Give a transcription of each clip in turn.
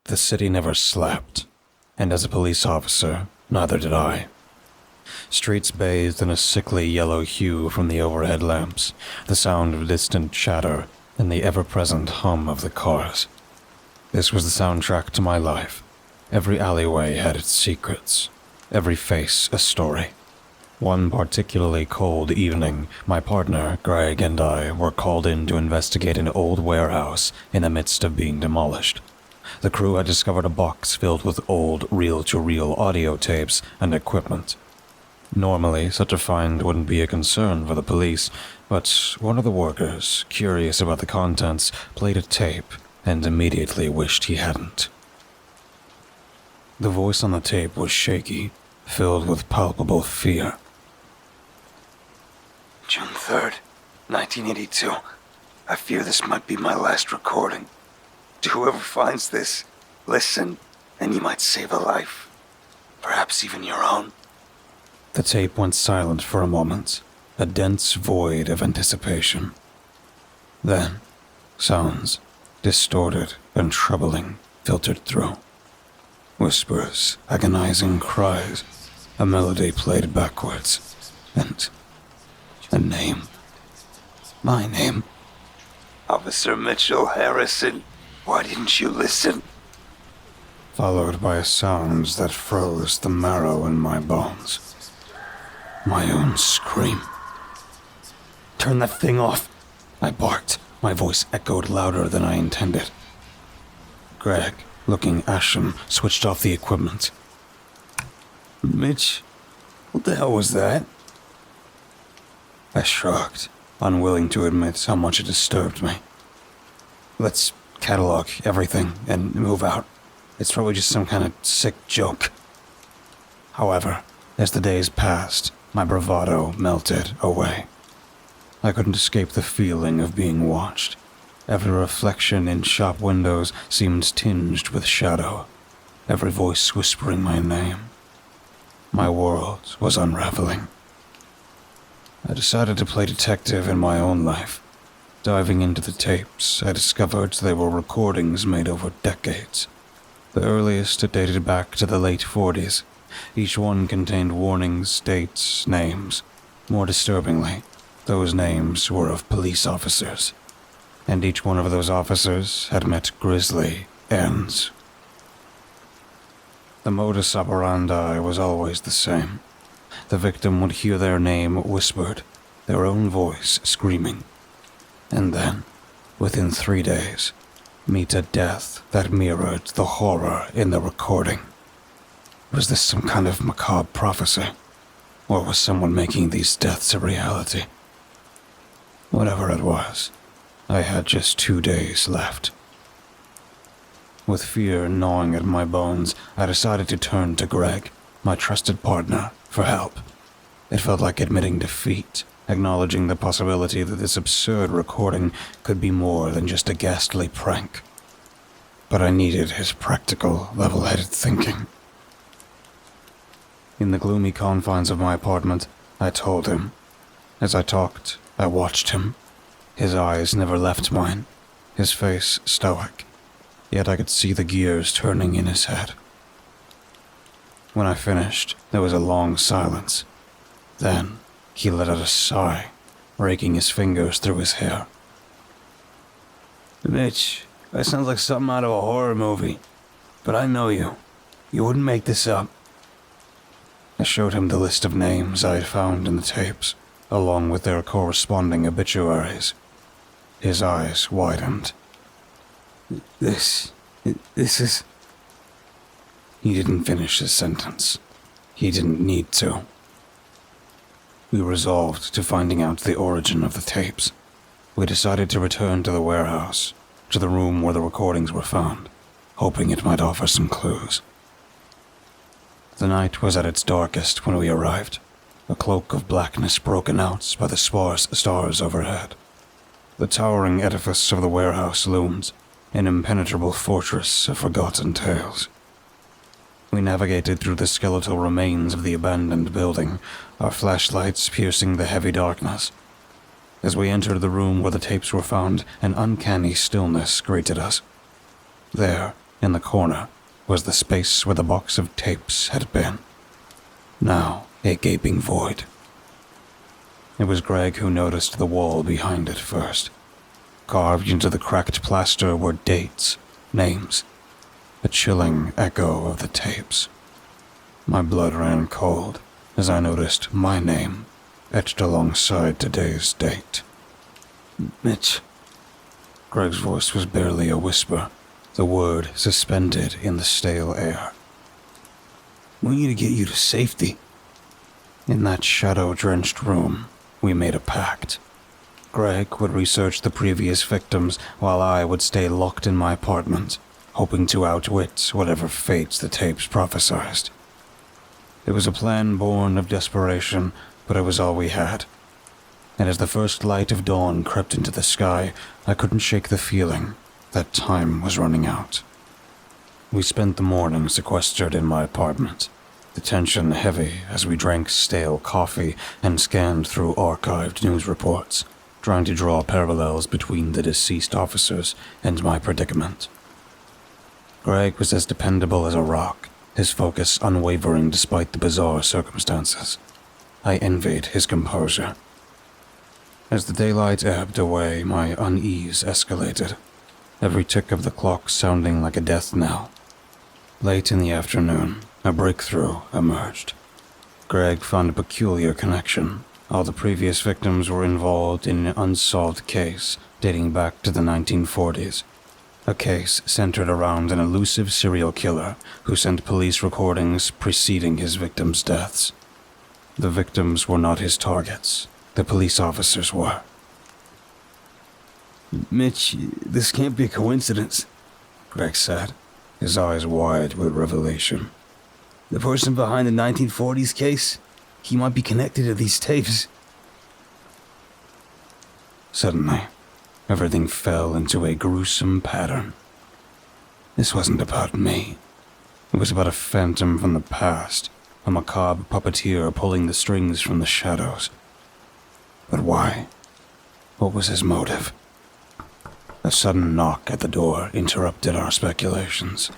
The city never slept, and as a police officer, neither did I. Streets bathed in a sickly yellow hue from the overhead lamps, the sound of distant chatter, and the ever-present hum of the cars. This was the soundtrack to my life. Every alleyway had its secrets, every face a story. One particularly cold evening, my partner, Greg, and I were called in to investigate an old warehouse in the midst of being demolished. The crew had discovered a box filled with old reel-to-reel audio tapes and equipment. Normally, such a find wouldn't be a concern for the police, but one of the workers, curious about the contents, played a tape and immediately wished he hadn't. The voice on the tape was shaky, filled with palpable fear. June 3rd, 1982. I fear this might be my last recording. To whoever finds this, listen, and you might save a life. Perhaps even your own. The tape went silent for a moment, a dense void of anticipation. Then, sounds, distorted and troubling, filtered through. Whispers, agonizing cries, a melody played backwards, and a name. My name. Officer Mitchell Harrison, why didn't you listen? Followed by sounds that froze the marrow in my bones. My own scream. "Turn that thing off!" I barked. My voice echoed louder than I intended. Greg, looking ashen, switched off the equipment. Mitch, what the hell was that? I shrugged, unwilling to admit how much it disturbed me. "Let's catalog everything and move out. It's probably just some kind of sick joke." However, as the days passed, my bravado melted away. I couldn't escape the feeling of being watched. Every reflection in shop windows seemed tinged with shadow, every voice whispering my name. My world was unraveling. I decided to play detective in my own life. Diving into the tapes, I discovered they were recordings made over decades. The earliest dated back to the late 40s. Each one contained warnings, dates, names. More disturbingly, those names were of police officers. And each one of those officers had met grisly ends. The modus operandi was always the same. The victim would hear their name whispered, their own voice screaming. And then, within 3 days, meet a death that mirrored the horror in the recording. Was this some kind of macabre prophecy? Or was someone making these deaths a reality? Whatever it was, I had just 2 days left. With fear gnawing at my bones, I decided to turn to Greg, my trusted partner, for help. It felt like admitting defeat, acknowledging the possibility that this absurd recording could be more than just a ghastly prank. But I needed his practical, level-headed thinking. In the gloomy confines of my apartment, I told him. As I talked, I watched him. His eyes never left mine, his face stoic, yet I could see the gears turning in his head. When I finished, there was a long silence. Then, he let out a sigh, raking his fingers through his hair. Mitch, that sounds like something out of a horror movie. But I know you. You wouldn't make this up. I showed him the list of names I had found in the tapes, along with their corresponding obituaries. His eyes widened. This is... He didn't finish his sentence. He didn't need to. We resolved to finding out the origin of the tapes. We decided to return to the warehouse, to the room where the recordings were found, hoping it might offer some clues. The night was at its darkest when we arrived, a cloak of blackness broken out by the sparse stars overhead. The towering edifice of the warehouse loomed, an impenetrable fortress of forgotten tales. We navigated through the skeletal remains of the abandoned building, our flashlights piercing the heavy darkness. As we entered the room where the tapes were found, an uncanny stillness greeted us. There, In the corner was the space where the box of tapes had been. Now a gaping void. It was Greg who noticed the wall behind it first. Carved into the cracked plaster were dates, names, a chilling echo of the tapes. My blood ran cold as I noticed my name etched alongside today's date. Mitch. Greg's voice was barely a whisper, the word suspended in the stale air. We need to get you to safety. In that shadow-drenched room, we made a pact. Greg would research the previous victims while I would stay locked in my apartment, hoping to outwit whatever fates the tapes prophesized. It was a plan born of desperation, but it was all we had. And as the first light of dawn crept into the sky, I couldn't shake the feeling that time was running out. We spent the morning sequestered in my apartment, the tension heavy as we drank stale coffee and scanned through archived news reports, trying to draw parallels between the deceased officers and my predicament. Greg was as dependable as a rock, his focus unwavering despite the bizarre circumstances. I envied his composure. As the daylight ebbed away, my unease escalated, every tick of the clock sounding like a death knell. Late in the afternoon, a breakthrough emerged. Greg found a peculiar connection. All the previous victims were involved in an unsolved case dating back to the 1940s. A case centered around an elusive serial killer who sent police recordings preceding his victims' deaths. The victims were not his targets. The police officers were. Mitch, this can't be a coincidence, Greg said, his eyes wide with revelation. The person behind the 1940s case, he might be connected to these tapes. Suddenly, everything fell into a gruesome pattern. This wasn't about me. It was about a phantom from the past, a macabre puppeteer pulling the strings from the shadows. But why? What was his motive? A sudden knock at the door interrupted our speculations.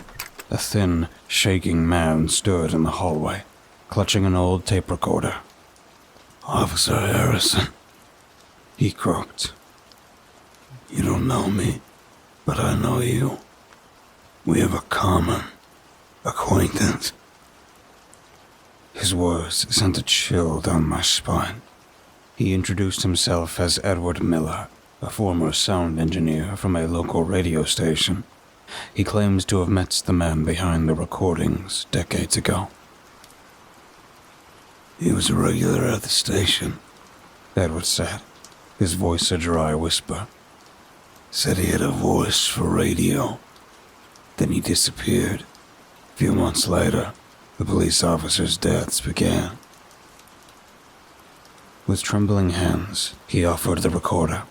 A thin, shaking man stood in the hallway, clutching an old tape recorder. Officer Harrison, he croaked. You don't know me, but I know you. We have a common acquaintance. His words sent a chill down my spine. He introduced himself as Edward Miller, a former sound engineer from a local radio station. He claims to have met the man behind the recordings decades ago. He was a regular at the station, Edward said, his voice a dry whisper. Said he had a voice for radio. Then he disappeared. A few months later, the police officers' deaths began. With trembling hands, he offered the recorder.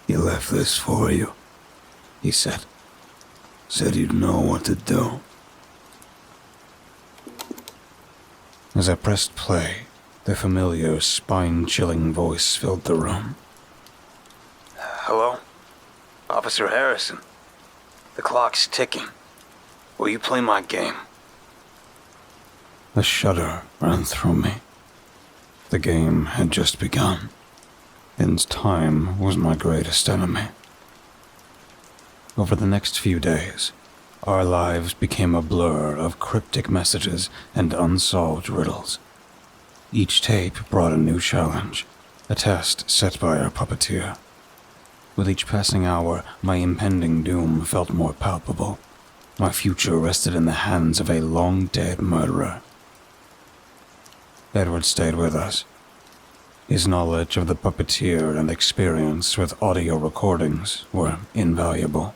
He left this for you, he said. Said you'd know what to do. As I pressed play, the familiar, spine-chilling voice filled the room. Hello? Officer Harrison. The clock's ticking. Will you play my game? A shudder ran through me. The game had just begun, and time was my greatest enemy. Over the next few days, our lives became a blur of cryptic messages and unsolved riddles. Each tape brought a new challenge, a test set by our puppeteer. With each passing hour, my impending doom felt more palpable. My future rested in the hands of a long-dead murderer. Edward stayed with us. His knowledge of the puppeteer and experience with audio recordings were invaluable.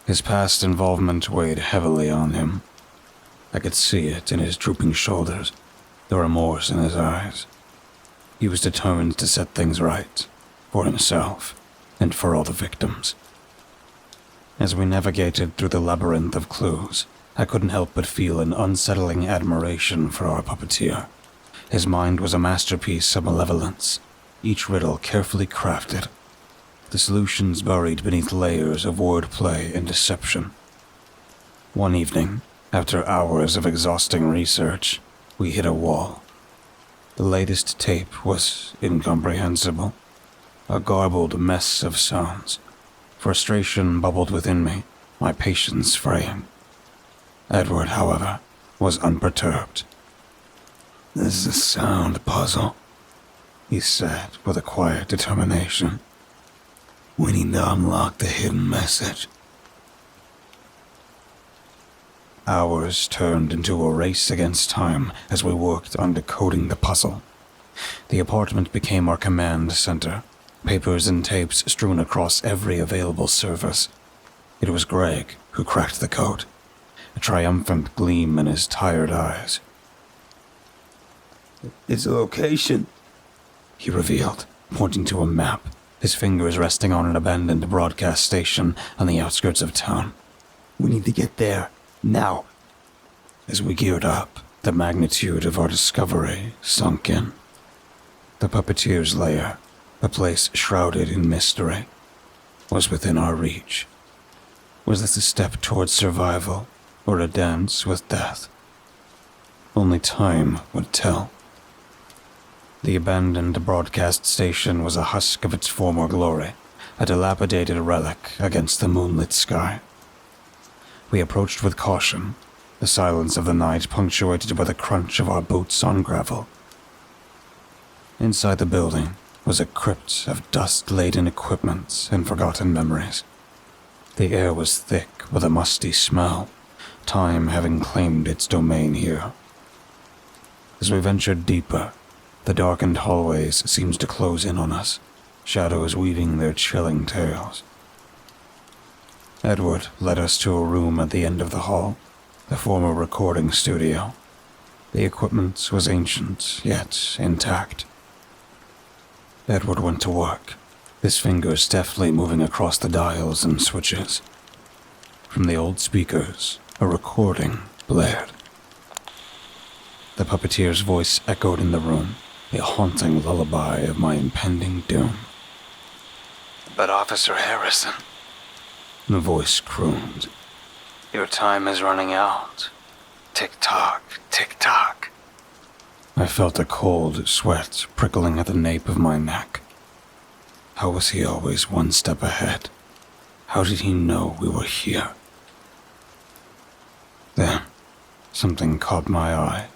His past involvement weighed heavily on him. I could see it in his drooping shoulders, the remorse in his eyes. He was determined to set things right, for himself and for all the victims. As we navigated through the labyrinth of clues, I couldn't help but feel an unsettling admiration for our puppeteer. His mind was a masterpiece of malevolence, each riddle carefully crafted, the solutions buried beneath layers of wordplay and deception. One evening, after hours of exhausting research, we hit a wall. The latest tape was incomprehensible, a garbled mess of sounds. Frustration bubbled within me, my patience fraying. Edward, however, was unperturbed. This is a sound puzzle, he said with a quiet determination. We need to unlock the hidden message. Hours turned into a race against time as we worked on decoding the puzzle. The apartment became our command center, papers and tapes strewn across every available surface. It was Greg who cracked the code, a triumphant gleam in his tired eyes. It's a location, he revealed, pointing to a map, his fingers resting on an abandoned broadcast station on the outskirts of town. We need to get there, now. As we geared up, the magnitude of our discovery sunk in. The puppeteer's lair, a place shrouded in mystery, was within our reach. Was this a step towards survival, or a dance with death? Only time would tell. The abandoned broadcast station was a husk of its former glory, a dilapidated relic against the moonlit sky. We approached with caution, the silence of the night punctuated by the crunch of our boots on gravel. Inside the building was a crypt of dust-laden equipment and forgotten memories. The air was thick with a musty smell, time having claimed its domain here. As we ventured deeper, the darkened hallways seemed to close in on us, shadows weaving their chilling tales. Edward led us to a room at the end of the hall, the former recording studio. The equipment was ancient, yet intact. Edward went to work, his fingers deftly moving across the dials and switches. From the old speakers, a recording blared. The puppeteer's voice echoed in the room, a haunting lullaby of my impending doom. But Officer Harrison, the voice crooned, your time is running out. Tick-tock, tick-tock. I felt a cold sweat prickling at the nape of my neck. How was he always one step ahead? How did he know we were here? Then, something caught my eye.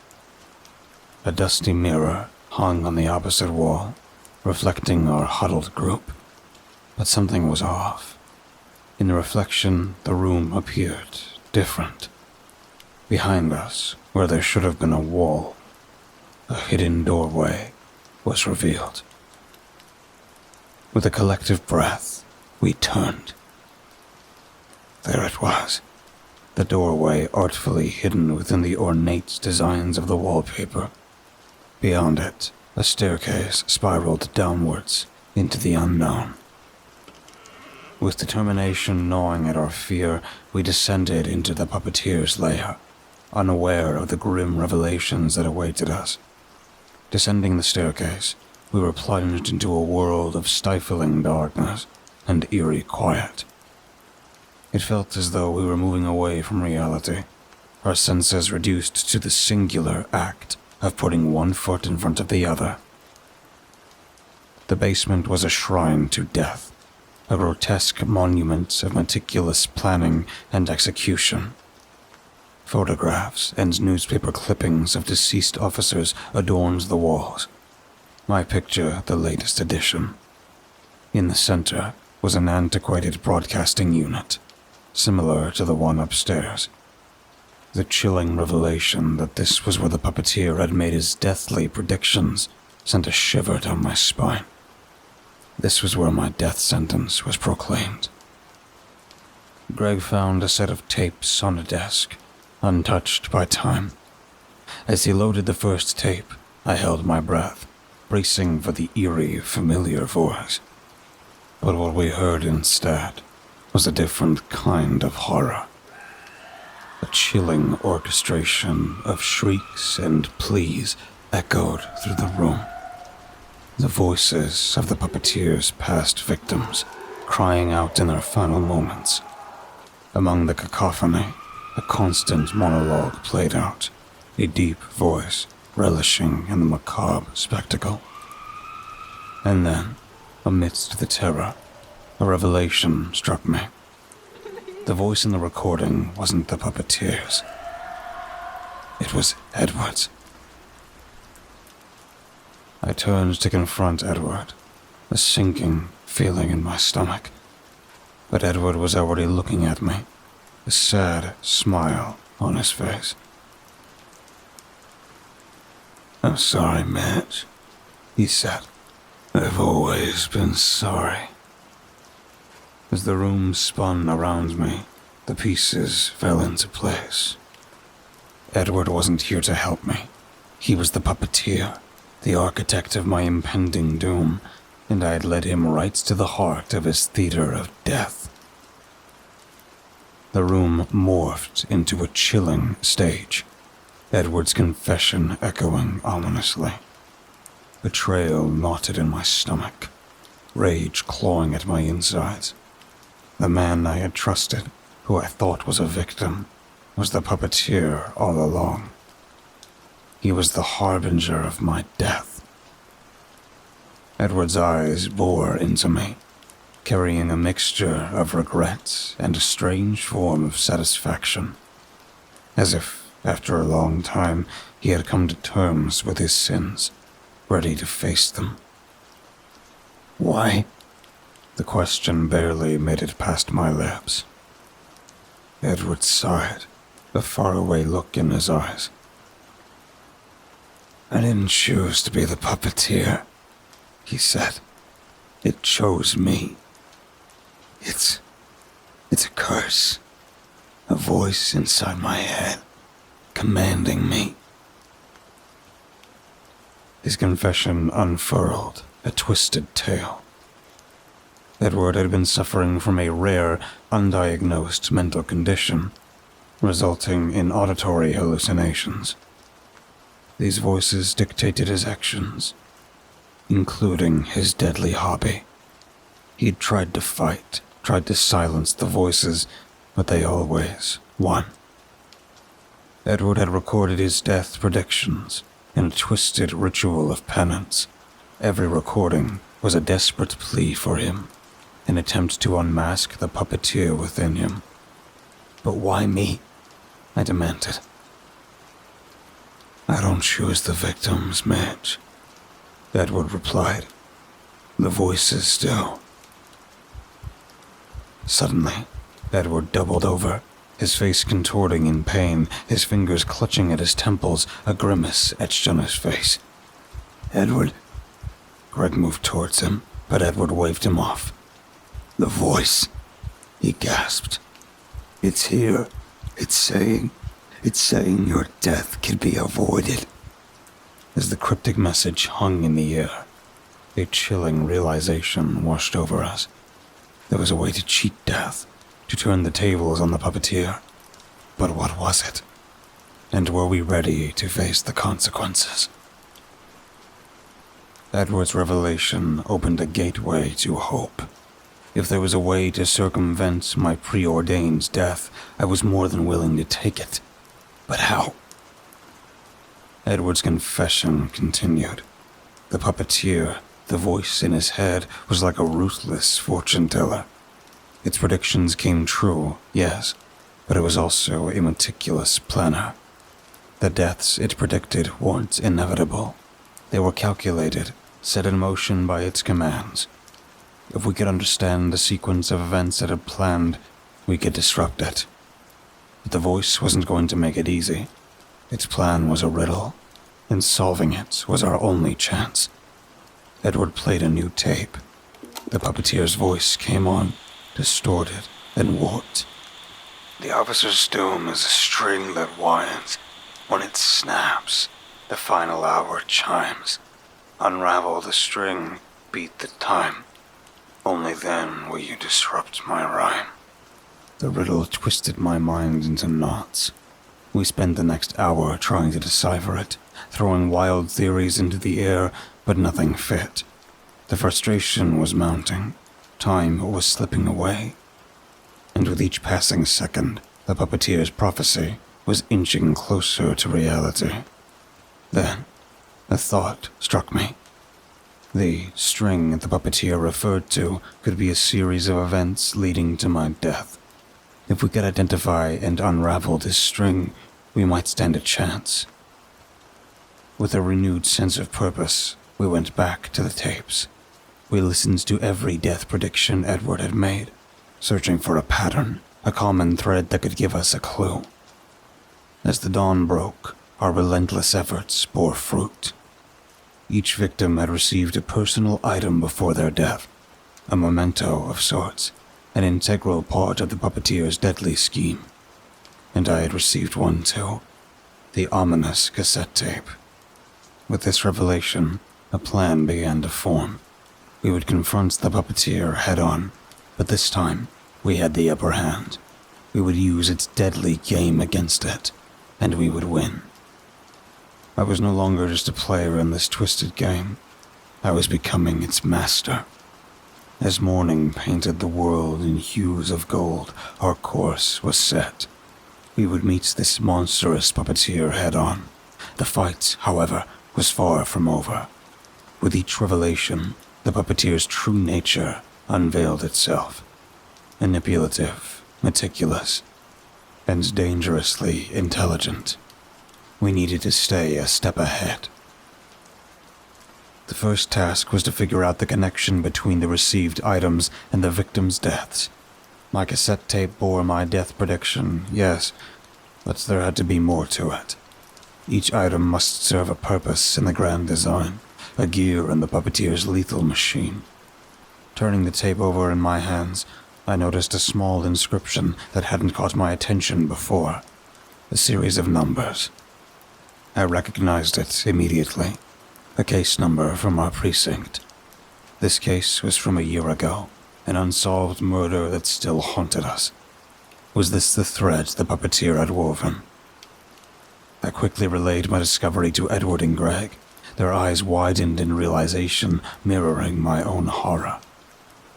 A dusty mirror hung on the opposite wall, reflecting our huddled group. But something was off. In the reflection, the room appeared different. Behind us, where there should have been a wall, a hidden doorway was revealed. With a collective breath, we turned. There it was, the doorway artfully hidden within the ornate designs of the wallpaper. Beyond it, a staircase spiraled downwards into the unknown. With determination gnawing at our fear, we descended into the puppeteer's lair, unaware of the grim revelations that awaited us. Descending the staircase, we were plunged into a world of stifling darkness and eerie quiet. It felt as though we were moving away from reality, our senses reduced to the singular act of putting one foot in front of the other. The basement was a shrine to death, a grotesque monument of meticulous planning and execution. Photographs and newspaper clippings of deceased officers adorned the walls, my picture the latest edition. In the center was an antiquated broadcasting unit, similar to the one upstairs. The chilling revelation that this was where the puppeteer had made his deathly predictions sent a shiver down my spine. This was where my death sentence was proclaimed. Greg found a set of tapes on a desk, untouched by time. As he loaded the first tape, I held my breath, bracing for the eerie, familiar voice. But what we heard instead was a different kind of horror. A chilling orchestration of shrieks and pleas echoed through the room. The voices of the puppeteer's past victims, crying out in their final moments. Among the cacophony, A constant monologue played out, a deep voice relishing in the macabre spectacle. And then, amidst the terror, a revelation struck me. The voice in the recording wasn't the puppeteer's. It was Edward's. I turned to confront Edward, a sinking feeling in my stomach. But Edward was already looking at me, a sad smile on his face. "I'm sorry, Mitch," he said. "I've always been sorry." As the room spun around me, the pieces fell into place. Edward wasn't here to help me. He was the puppeteer, the architect of my impending doom, and I had led him right to the heart of his theater of death. The room morphed into a chilling stage, Edward's confession echoing ominously. Betrayal knotted in my stomach, rage clawing at my insides. The man I had trusted, who I thought was a victim, was the puppeteer all along. He was the harbinger of my death. Edward's eyes bore into me, carrying a mixture of regret and a strange form of satisfaction, as if, after a long time, he had come to terms with his sins, ready to face them. "Why?" The question barely made it past my lips. Edward sighed, a faraway look in his eyes. "I didn't choose to be the puppeteer," he said. "It chose me. It's a curse. A voice inside my head, commanding me." His confession unfurled a twisted tale. Edward had been suffering from a rare, undiagnosed mental condition, resulting in auditory hallucinations. These voices dictated his actions, including his deadly hobby. He'd tried to fight, tried to silence the voices, but they always won. Edward had recorded his death predictions in a twisted ritual of penance. Every recording was a desperate plea for him, an attempt to unmask the puppeteer within him. "But why me?" I demanded. "I don't choose the victims, Mitch," Edward replied. "The voices do." Suddenly, Edward doubled over, his face contorting in pain, his fingers clutching at his temples, a grimace etched on his face. "Edward." Greg moved towards him, but Edward waved him off. "The voice," he gasped. "It's here. It's saying your death can be avoided." As the cryptic message hung in the air, a chilling realization washed over us. There was a way to cheat death, to turn the tables on the puppeteer. But what was it? And were we ready to face the consequences? Edward's revelation opened a gateway to hope. If there was a way to circumvent my preordained death, I was more than willing to take it. But how? Edward's confession continued. The puppeteer, the voice in his head, was like a ruthless fortune teller. Its predictions came true, yes, but it was also a meticulous planner. The deaths it predicted weren't inevitable. They were calculated, set in motion by its commands. If we could understand the sequence of events it had planned, we could disrupt it. But the voice wasn't going to make it easy. Its plan was a riddle, and solving it was our only chance. Edward played a new tape. The puppeteer's voice came on, distorted and warped. "The officer's doom is a string that winds. When it snaps, the final hour chimes. Unravel the string, beat the time. Only then will you disrupt my rhyme." The riddle twisted my mind into knots. We spent the next hour trying to decipher it, throwing wild theories into the air, but nothing fit. The frustration was mounting. Time was slipping away. And with each passing second, The puppeteer's prophecy was inching closer to reality. Then, a thought struck me. The string the puppeteer referred to could be a series of events leading to my death. If we could identify and unravel this string, we might stand a chance. With a renewed sense of purpose, we went back to the tapes. We listened to every death prediction Edward had made, searching for a pattern, a common thread that could give us a clue. As the dawn broke, our relentless efforts bore fruit. Each victim had received a personal item before their death, a memento of sorts, an integral part of the puppeteer's deadly scheme. And I had received one too, the ominous cassette tape. With this revelation, a plan began to form. We would confront the puppeteer head-on, but this time, we had the upper hand. We would use its deadly game against it, and we would win. I was no longer just a player in this twisted game. I was becoming its master. As morning painted the world in hues of gold, our course was set. We would meet this monstrous puppeteer head-on. The fight, however, was far from over. With each revelation, the puppeteer's true nature unveiled itself. Manipulative, meticulous, and dangerously intelligent. We needed to stay a step ahead. The first task was to figure out the connection between the received items and the victims' deaths. My cassette tape bore my death prediction, yes, but there had to be more to it. Each item must serve a purpose in the grand design, a gear in the puppeteer's lethal machine. Turning the tape over in my hands, I noticed a small inscription that hadn't caught my attention before. A series of numbers. I recognized it immediately. A case number from our precinct. This case was from a year ago, an unsolved murder that still haunted us. Was this the thread the puppeteer had woven? I quickly relayed my discovery to Edward and Greg, their eyes widened in realization, mirroring my own horror.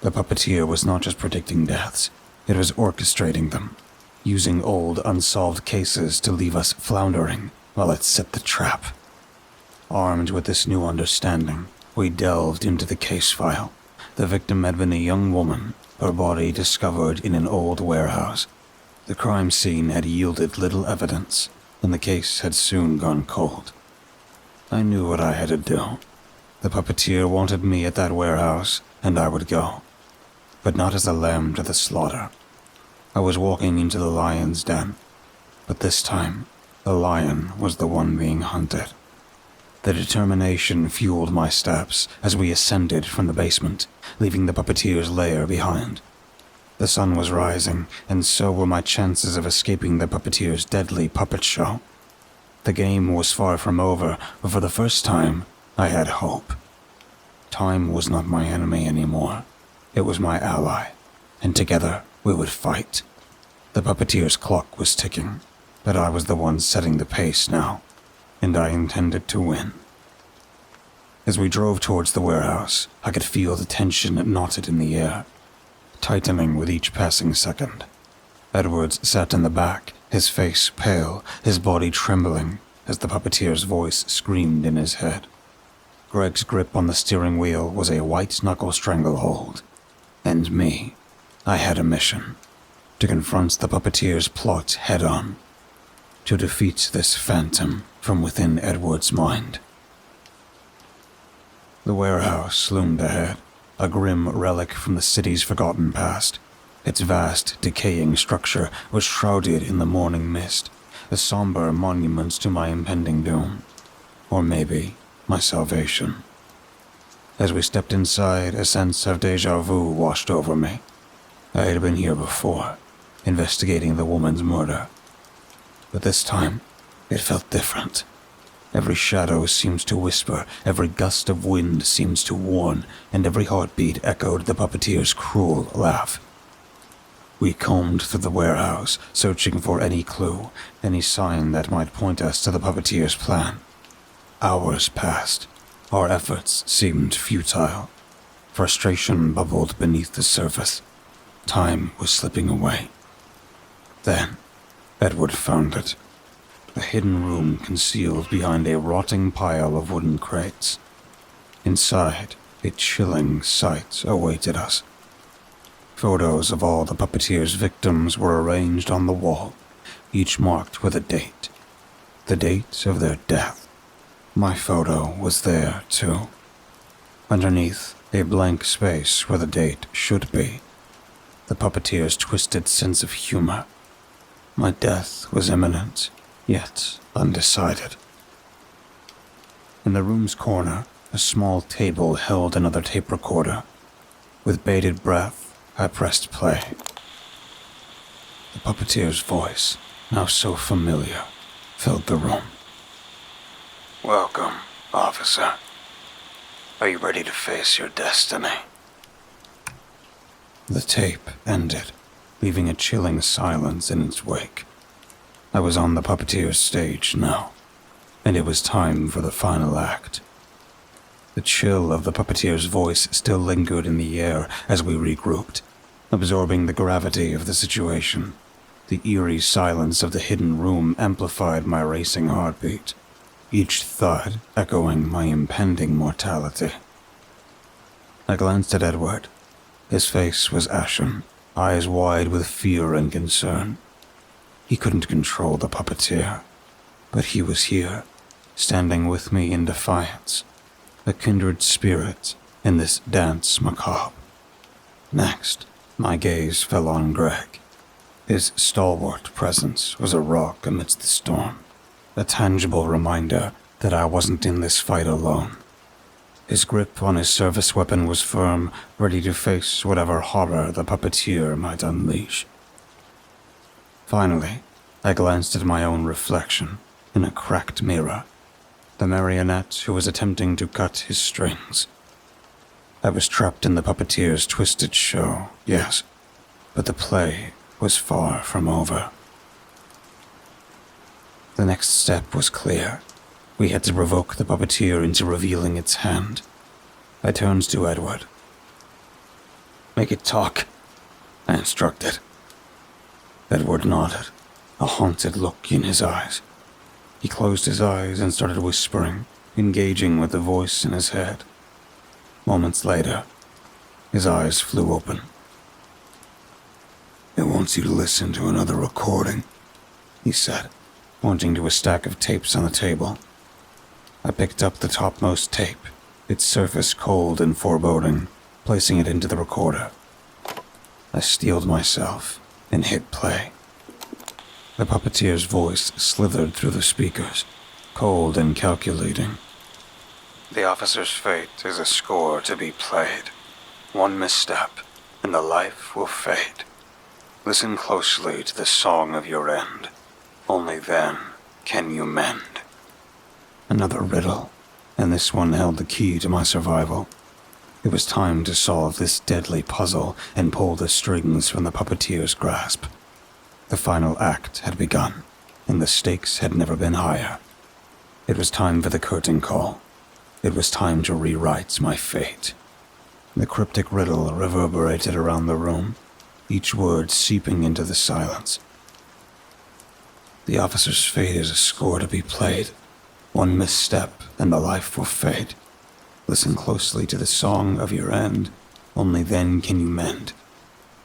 The puppeteer was not just predicting deaths, it was orchestrating them, using old, unsolved cases to leave us floundering while it set the trap. Armed with this new understanding, we delved into the case file. The victim had been a young woman, her body discovered in an old warehouse. The crime scene had yielded little evidence, and the case had soon gone cold. I knew what I had to do. The puppeteer wanted me at that warehouse, and I would go. But not as a lamb to the slaughter. I was walking into the lion's den, but this time, the lion was the one being hunted. The determination fueled my steps as we ascended from the basement, leaving the puppeteer's lair behind. The sun was rising, and so were my chances of escaping the puppeteer's deadly puppet show. The game was far from over, but for the first time, I had hope. Time was not my enemy anymore. It was my ally, and together we would fight. The puppeteer's clock was ticking, but I was the one setting the pace now, and I intended to win. As we drove towards the warehouse, I could feel the tension knotted in the air, tightening with each passing second. Edwards sat in the back, his face pale, his body trembling, as the puppeteer's voice screamed in his head. Greg's grip on the steering wheel was a white-knuckle stranglehold. And me, I had a mission. To confront the puppeteer's plot head-on. To defeat this phantom from within Edward's mind. The warehouse loomed ahead, a grim relic from the city's forgotten past. Its vast, decaying structure was shrouded in the morning mist, a somber monument to my impending doom. Or maybe my salvation. As we stepped inside, a sense of déjà vu washed over me. I had been here before, investigating the woman's murder. But this time, it felt different. Every shadow seemed to whisper, every gust of wind seemed to warn, and every heartbeat echoed the puppeteer's cruel laugh. We combed through the warehouse, searching for any clue, any sign that might point us to the puppeteer's plan. Hours passed. Our efforts seemed futile. Frustration bubbled beneath the surface. Time was slipping away. Then, Edward found it. A hidden room concealed behind a rotting pile of wooden crates. Inside, a chilling sight awaited us. Photos of all the puppeteer's victims were arranged on the wall, each marked with a date. The date of their death. My photo was there, too. Underneath, a blank space where the date should be. The puppeteer's twisted sense of humor. My death was imminent, yet undecided. In the room's corner, a small table held another tape recorder. With bated breath, I pressed play. The puppeteer's voice, now so familiar, filled the room. Welcome, officer. Are you ready to face your destiny? The tape ended, leaving a chilling silence in its wake. I was on the puppeteer's stage now, and it was time for the final act. The chill of the puppeteer's voice still lingered in the air as we regrouped, absorbing the gravity of the situation. The eerie silence of the hidden room amplified my racing heartbeat, each thud echoing my impending mortality. I glanced at Edward. His face was ashen, eyes wide with fear and concern. He couldn't control the puppeteer, but he was here, standing with me in defiance, a kindred spirit in this dance macabre. Next, my gaze fell on Greg. His stalwart presence was a rock amidst the storm, a tangible reminder that I wasn't in this fight alone. His grip on his service weapon was firm, ready to face whatever horror the puppeteer might unleash. Finally, I glanced at my own reflection in a cracked mirror, the marionette who was attempting to cut his strings. I was trapped in the puppeteer's twisted show, yes, but the play was far from over. The next step was clear. We had to provoke the puppeteer into revealing its hand. I turned to Edward. Make it talk, I instructed. Edward nodded, a haunted look in his eyes. He closed his eyes and started whispering, engaging with the voice in his head. Moments later, his eyes flew open. It wants you to listen to another recording, he said, pointing to a stack of tapes on the table. I picked up the topmost tape, its surface cold and foreboding, placing it into the recorder. I steeled myself and hit play. The puppeteer's voice slithered through the speakers, cold and calculating. The officer's fate is a score to be played. One misstep, and the life will fade. Listen closely to the song of your end. Only then can you mend. Another riddle, and this one held the key to my survival. It was time to solve this deadly puzzle and pull the strings from the puppeteer's grasp. The final act had begun, and the stakes had never been higher. It was time for the curtain call. It was time to rewrite my fate. The cryptic riddle reverberated around the room, each word seeping into the silence. The officer's fate is a score to be played. One misstep, and the life will fade. Listen closely to the song of your end. Only then can you mend.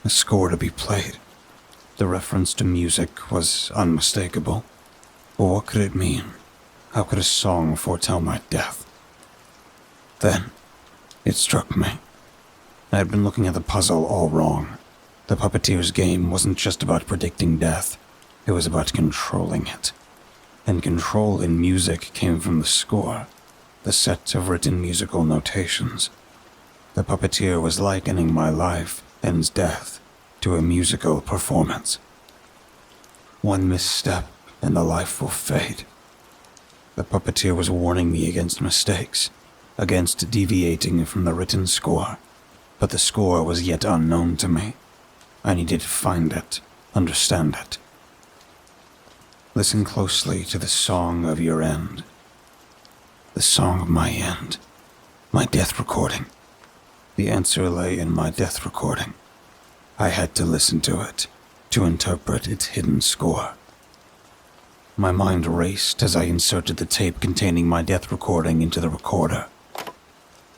A score to be played. The reference to music was unmistakable. But what could it mean? How could a song foretell my death? Then, it struck me. I had been looking at the puzzle all wrong. The puppeteer's game wasn't just about predicting death. It was about controlling it. And control in music came from the score, the set of written musical notations. The puppeteer was likening my life and death to a musical performance. One misstep and the life will fade. The puppeteer was warning me against mistakes, against deviating from the written score, but the score was yet unknown to me. I needed to find it, understand it. Listen closely to the song of your end. The song of my end. My death recording. The answer lay in my death recording. I had to listen to it, to interpret its hidden score. My mind raced as I inserted the tape containing my death recording into the recorder.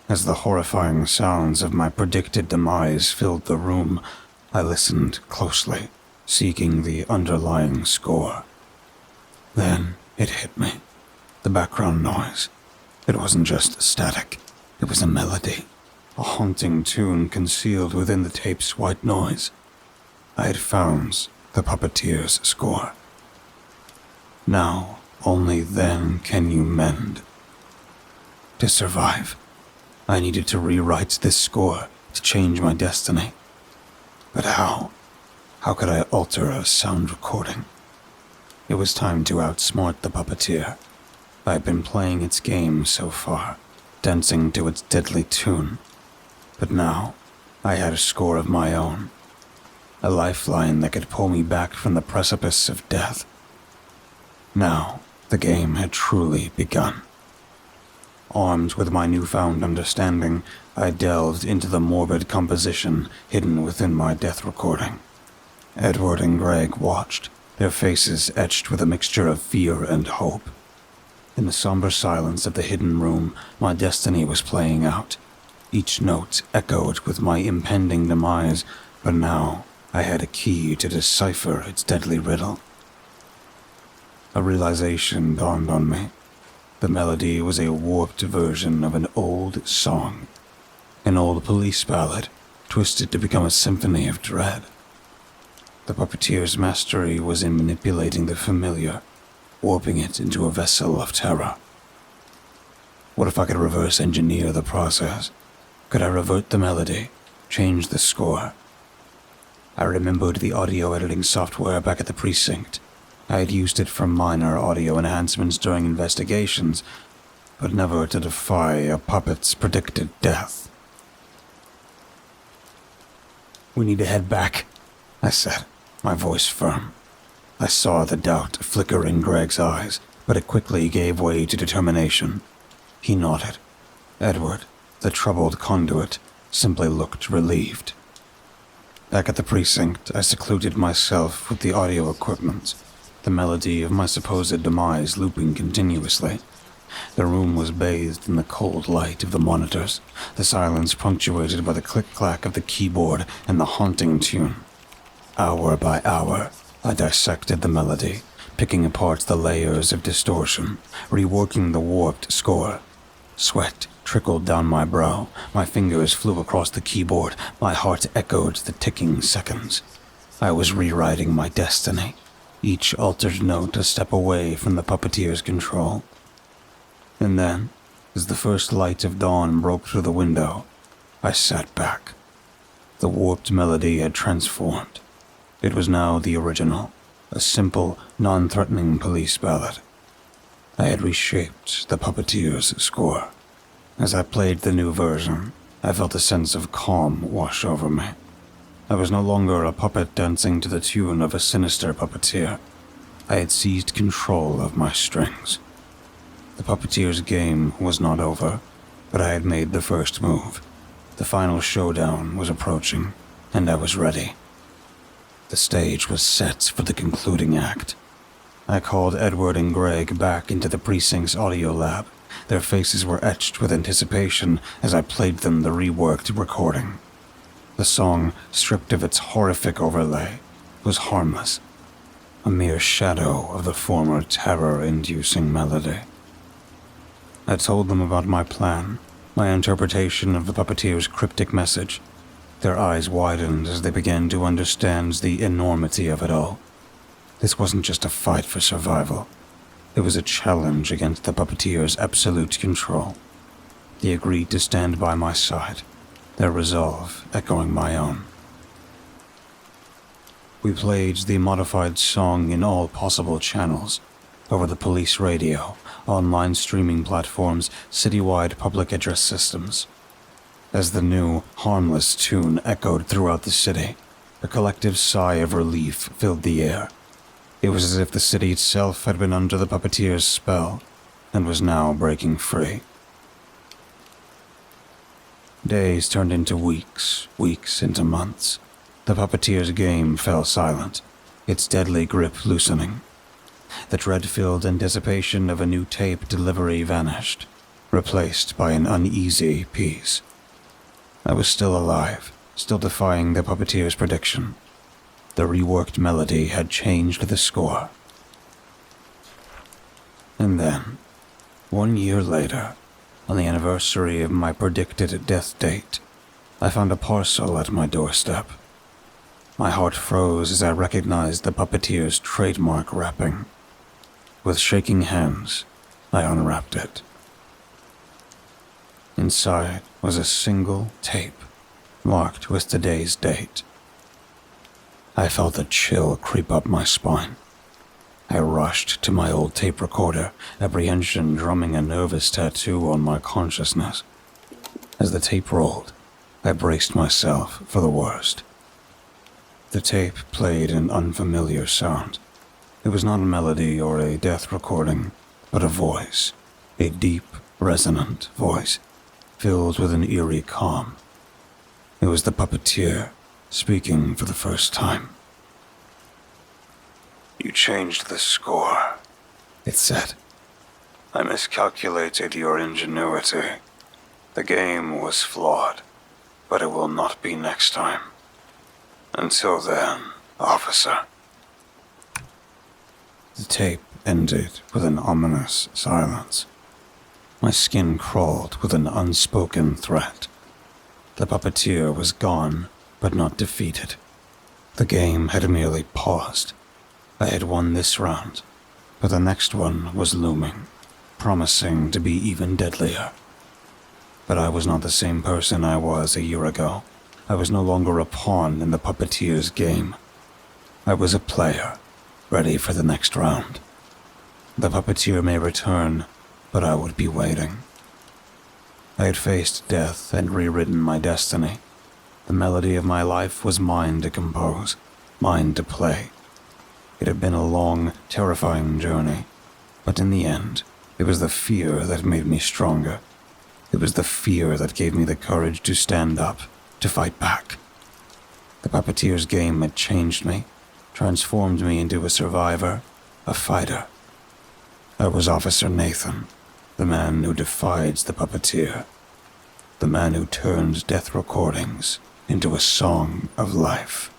As the horrifying sounds of my predicted demise filled the room, I listened closely, seeking the underlying score. Then it hit me. The background noise. It wasn't just static. It was a melody. A haunting tune concealed within the tape's white noise. I had found the puppeteer's score. Now, only then can you mend. To survive, I needed to rewrite this score to change my destiny. But how? How could I alter a sound recording? It was time to outsmart the puppeteer. I had been playing its game so far, dancing to its deadly tune. But now, I had a score of my own. A lifeline that could pull me back from the precipice of death. Now, the game had truly begun. Armed with my newfound understanding, I delved into the morbid composition hidden within my death recording. Edward and Greg watched, their faces etched with a mixture of fear and hope. In the somber silence of the hidden room, my destiny was playing out. Each note echoed with my impending demise, but now I had a key to decipher its deadly riddle. A realization dawned on me. The melody was a warped version of an old song. An old police ballad, twisted to become a symphony of dread. The puppeteer's mastery was in manipulating the familiar, warping it into a vessel of terror. What if I could reverse engineer the process? Could I revert the melody, change the score? I remembered the audio editing software back at the precinct. I had used it for minor audio enhancements during investigations, but never to defy a puppet's predicted death. "We need to head back," I said, my voice firm. I saw the doubt flicker in Greg's eyes, but it quickly gave way to determination. He nodded. Edward, the troubled conduit, simply looked relieved. Back at the precinct, I secluded myself with the audio equipment, the melody of my supposed demise looping continuously. The room was bathed in the cold light of the monitors, the silence punctuated by the click-clack of the keyboard and the haunting tune. Hour by hour, I dissected the melody, picking apart the layers of distortion, reworking the warped score. Sweat trickled down my brow, my fingers flew across the keyboard, my heart echoed the ticking seconds. I was rewriting my destiny, each altered note a step away from the puppeteer's control. And then, as the first light of dawn broke through the window, I sat back. The warped melody had transformed. It was now the original, a simple, non-threatening police ballad. I had reshaped the puppeteer's score. As I played the new version, I felt a sense of calm wash over me. I was no longer a puppet dancing to the tune of a sinister puppeteer. I had seized control of my strings. The puppeteer's game was not over, but I had made the first move. The final showdown was approaching, and I was ready. The stage was set for the concluding act. I called Edward and Greg back into the precinct's audio lab. Their faces were etched with anticipation as I played them the reworked recording. The song, stripped of its horrific overlay, was harmless, a mere shadow of the former terror-inducing melody. I told them about my plan, my interpretation of the puppeteer's cryptic message. Their eyes widened as they began to understand the enormity of it all. This wasn't just a fight for survival. It was a challenge against the puppeteer's absolute control. They agreed to stand by my side, their resolve echoing my own. We played the modified song in all possible channels, over the police radio, online streaming platforms, citywide public address systems. As the new, harmless tune echoed throughout the city, a collective sigh of relief filled the air. It was as if the city itself had been under the puppeteer's spell, and was now breaking free. Days turned into weeks, weeks into months. The puppeteer's game fell silent, its deadly grip loosening. The dread-filled anticipation of a new tape delivery vanished, replaced by an uneasy peace. I was still alive, still defying the puppeteer's prediction. The reworked melody had changed the score. And then, 1 year later, on the anniversary of my predicted death date, I found a parcel at my doorstep. My heart froze as I recognized the puppeteer's trademark wrapping. With shaking hands, I unwrapped it. Inside was a single tape, marked with today's date. I felt a chill creep up my spine. I rushed to my old tape recorder, apprehension drumming a nervous tattoo on my consciousness. As the tape rolled, I braced myself for the worst. The tape played an unfamiliar sound. It was not a melody or a death recording, but a voice, a deep, resonant voice, filled with an eerie calm. It was the puppeteer speaking for the first time. You changed the score, It said. I miscalculated your ingenuity. The game was flawed, but it will not be next time. Until then, officer. The tape ended with an ominous silence. My skin crawled with an unspoken threat. The puppeteer was gone, but not defeated. The game had merely paused. I had won this round, but the next one was looming, promising to be even deadlier. But I was not the same person I was a year ago. I was no longer a pawn in the puppeteer's game. I was a player, ready for the next round. The puppeteer may return, but I would be waiting. I had faced death and rewritten my destiny. The melody of my life was mine to compose, mine to play. It had been a long, terrifying journey, but in the end, it was the fear that made me stronger. It was the fear that gave me the courage to stand up, to fight back. The puppeteer's game had changed me, transformed me into a survivor, a fighter. I was Officer Nathan, the man who defied the puppeteer, the man who turned death recordings into a song of life.